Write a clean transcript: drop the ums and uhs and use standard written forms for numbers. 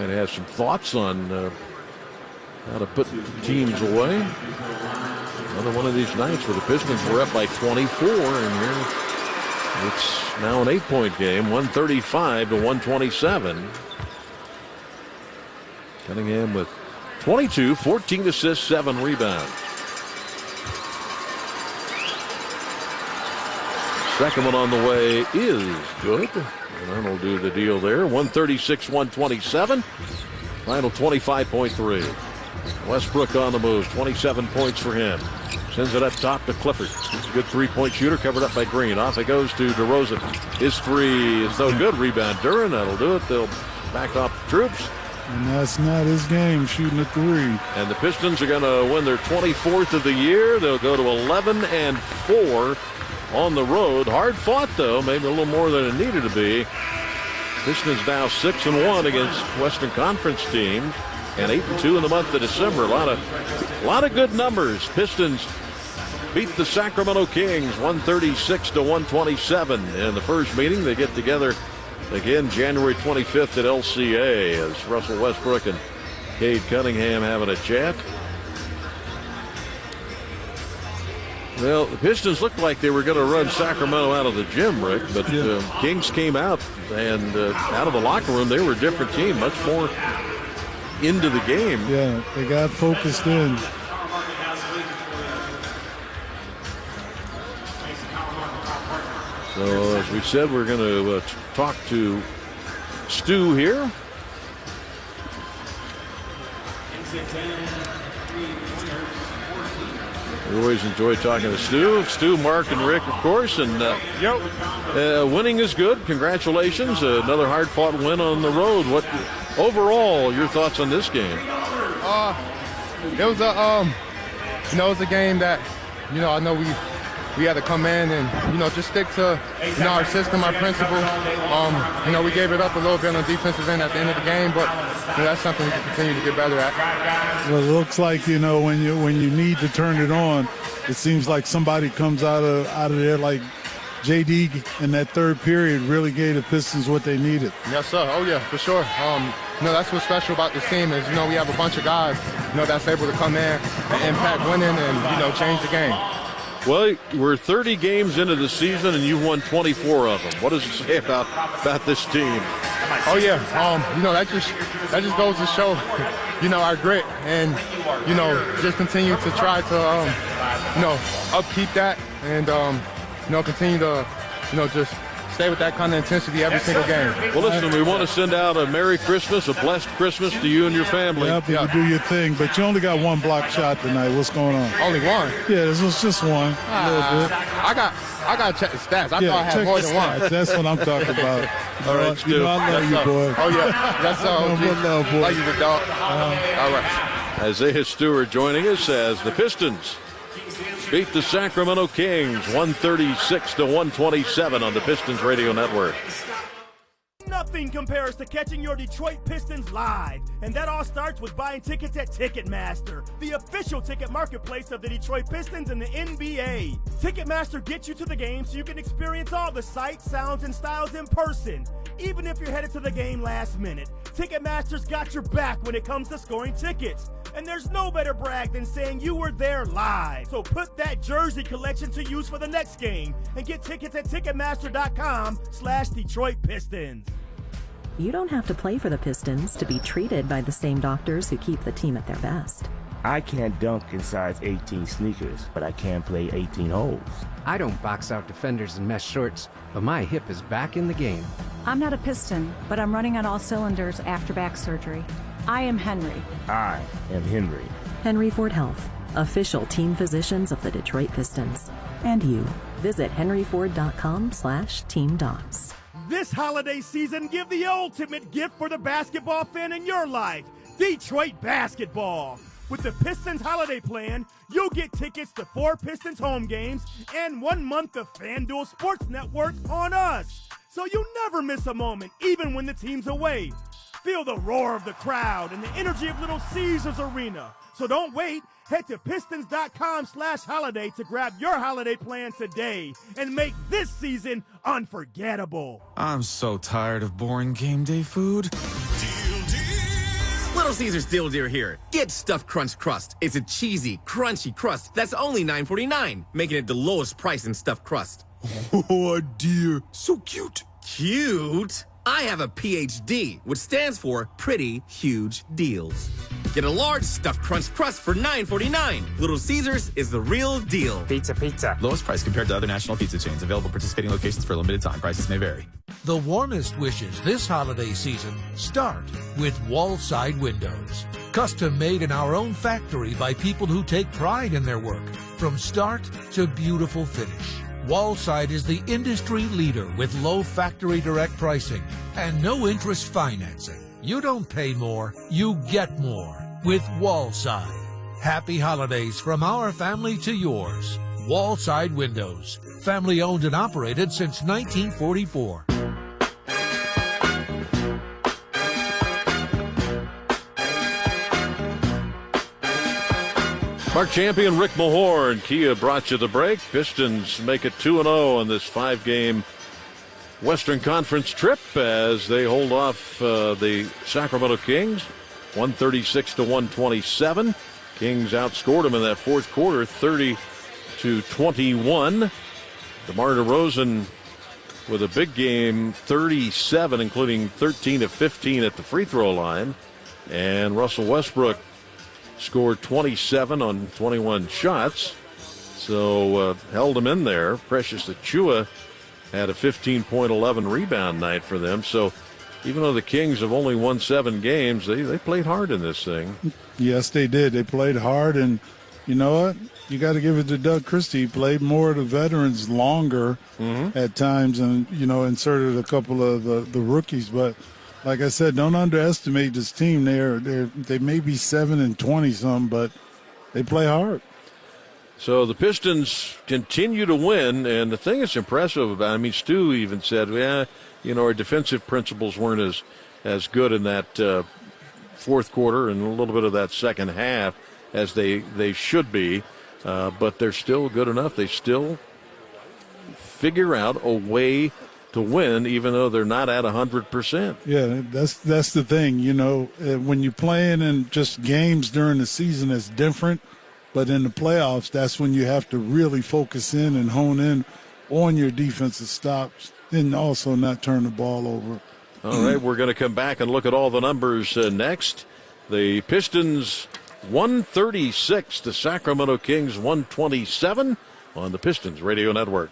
might have some thoughts on how to put teams away. Another one of these nights where the Pistons were up by 24, and here it's now an 8-point game, 135 to 127. Cunningham with 22, 14 assists, 7 rebounds. Second one on the way is good. And that'll do the deal there. 136-127. Final 25.3. Westbrook on the move. 27 points for him. Sends it up top to Clifford. He's a good three-point shooter, covered up by Green. Off it goes to DeRozan. His three is no good. Rebound Duren. That'll do it. They'll back off the troops. And that's not his game, shooting a three. And the Pistons are going to win their 24th of the year. They'll go to 11-4 on the road. Hard fought, though, maybe a little more than it needed to be. Pistons now 6-1 against Western Conference teams, and 8-2 in the month of December. A lot of good numbers. Pistons beat the Sacramento Kings 136 to 127 in the first meeting. They get together again January 25th at LCA as Russell Westbrook and Cade Cunningham having a chat. Well, the Pistons looked like they were going to run Sacramento out of the gym, Rick, but Kings came out, and out of the locker room, they were a different team, much more into the game. Yeah, they got focused in. So, as we said, we're going to talk to Stu here. We always enjoy talking to Stu. Stu, Mark, and Rick, of course. And winning is good. Congratulations. Another hard-fought win on the road. What overall, your thoughts on this game? It was a game that, I know we had to come in and, just stick to, our system, our principles. We gave it up a little bit on the defensive end at the end of the game, but that's something we can continue to get better at. Well, it looks like, when you need to turn it on, it seems like somebody comes out of there like J.D. in that third period really gave the Pistons what they needed. Yes, sir. Oh, yeah, for sure. That's what's special about this team is, we have a bunch of guys, that's able to come in and impact winning and, change the game. Well, we're 30 games into the season, and you've won 24 of them. What does it say about this team? Oh, yeah. That just goes to show, our grit and, just continue to try to, upkeep that and, continue to, just stay with that kind of intensity every single game. Well, listen, we want to send out a Merry Christmas, a blessed Christmas to you and your family. Yep, you do your thing, but you only got one block shot tonight. What's going on? Only one? Yeah, this was just one. A little bit. I got to check the stats. I thought I had more than one. That's what I'm talking about. All right, Stu. I love you, boy. Oh, yeah. That's all. Love, boy. Love you, big dog. All right. Isaiah Stewart joining us as the Pistons beat the Sacramento Kings 136 to 127 on the Pistons Radio Network. Nothing compares to catching your Detroit Pistons live, and that all starts with buying tickets at Ticketmaster, the official ticket marketplace of the Detroit Pistons and the NBA. Ticketmaster gets you to the game so you can experience all the sights, sounds, and styles in person, even if you're headed to the game last minute. Ticketmaster's got your back when it comes to scoring tickets, and there's no better brag than saying you were there live. So put that jersey collection to use for the next game and get tickets at Ticketmaster.com/Detroit Pistons. You don't have to play for the Pistons to be treated by the same doctors who keep the team at their best. I can't dunk in size 18 sneakers, but I can play 18 holes. I don't box out defenders in mesh shorts, but my hip is back in the game. I'm not a Piston, but I'm running on all cylinders after back surgery. I am Henry. I am Henry. Henry Ford Health, official team physicians of the Detroit Pistons. And you. Visit henryford.com/teamdocs. This holiday season, give the ultimate gift for the basketball fan in your life, Detroit basketball. With the Pistons holiday plan, you'll get tickets to 4 Pistons home games and 1 month of FanDuel Sports Network on us. So you'll never miss a moment, even when the team's away. Feel the roar of the crowd and the energy of Little Caesars Arena. So don't wait. Head to Pistons.com/holiday to grab your holiday plan today and make this season unforgettable. I'm so tired of boring game day food. Little Caesars Deal Deer here. Get Stuffed Crunch Crust. It's a cheesy, crunchy crust that's only $9.49, making it the lowest price in stuffed crust. Oh, dear. So cute. Cute? I have a PhD, which stands for Pretty Huge Deals. Get a large Stuffed Crunch Crust for $9.49. Little Caesars is the real deal. Pizza, pizza. Lowest price compared to other national pizza chains. Available participating locations for a limited time. Prices may vary. The warmest wishes this holiday season start with Wallside Windows. Custom made in our own factory by people who take pride in their work. From start to beautiful finish. Wallside is the industry leader with low factory direct pricing and no interest financing. You don't pay more, you get more with Wallside. Happy holidays from our family to yours. Wallside Windows, family owned and operated since 1944. Mark champion Rick Mahorn. Kia brought you the break. Pistons make it 2-0 on this 5-game Western Conference trip as they hold off the Sacramento Kings 136-127. Kings outscored them in that fourth quarter 30-21. DeMar DeRozan with a big game, 37, including 13 of 15 at the free throw line. And Russell Westbrook scored 27 on 21 shots, so held them in there. Precious Achiuwa had a 15-point, 11 rebound night for them. So even though the Kings have only won 7 games, they played hard in this thing. Yes, they did. They played hard, and you know what? You got to give it to Doug Christie. He played more of the veterans longer at times, and inserted a couple of the rookies, but. Like I said, don't underestimate this team. They may be 7-20-some, but they play hard. So the Pistons continue to win, and the thing that's impressive about it, Stu even said, our defensive principles weren't as good in that fourth quarter and a little bit of that second half as they should be, but they're still good enough. They still figure out a way to win, even though they're not at 100%. Yeah, that's the thing. When you're playing in just games during the season, it's different. But in the playoffs, that's when you have to really focus in and hone in on your defensive stops and also not turn the ball over. All right, we're going to come back and look at all the numbers next. The Pistons 136, the Sacramento Kings 127 on the Pistons Radio Network.